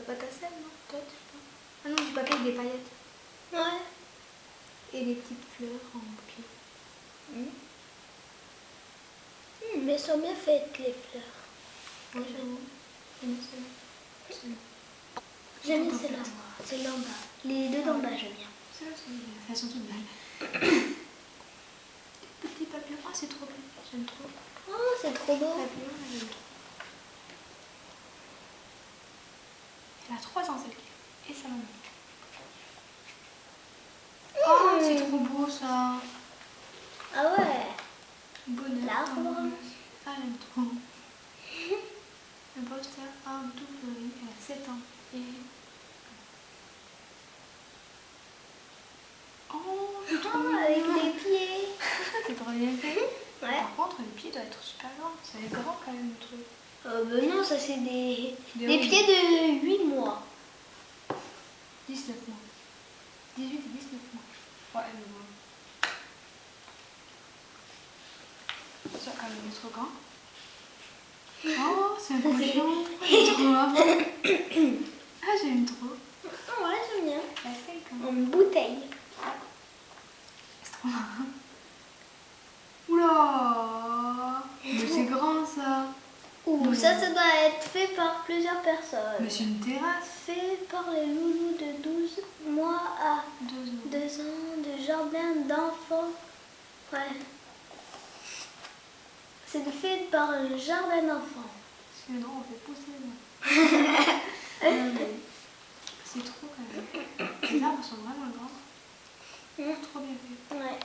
pâte à sel, non? Peut-être, je sais pas. Ah non, du papier avec des paillettes. Ouais. Et des petites fleurs en papier. Mais elles sont bien faites, les fleurs. Ouais, j'avoue. J'aime bien celle-là. J'aime bien celle-là, moi. Celle-là en bas. Les deux d'en bas, j'aime bien. Celles-là sont bien. Elles sont toutes belles. Petit papillon. Ah, c'est trop beau. J'aime trop. Oh, c'est trop beau. Papillon, j'aime trop. Elle a 3 ans, celle-ci. Et sa maman. Oh, c'est trop beau, ça. Ah ouais. Bonheur. L'arbre. Ah, j'aime trop. Le poster arbre tout fleuri. Elle a 7 ans. Et... Oh, c'est trop mignon. Avec les pieds. C'est trop bien fait. Ouais. Par contre, les pieds doivent être super grands. Ça va être grand quand même le truc. Ben non, ça c'est des oui. pieds de 8 mois. 19 mois. 18 et 19 mois. Ouais, mais bon. Ça quand même trop grand. Oh, c'est un cochon. C'est trop marrant. Ah, j'aime trop. Oh, ouais, j'aime bien. La steak, hein. En bouteille. C'est trop marrant. Oula. Mais c'est grand ça. Ouh, ça doit être fait par plusieurs personnes. Mais c'est une terrasse. Fait par les loulous de 12 mois à 2 ans. 2 ans de jardin d'enfants. Ouais. C'est fait par un jardin d'enfants. C'est drôle, on fait pousser. C'est trop quand même. Les arbres sont vraiment grands. Trop bien fait. Ouais.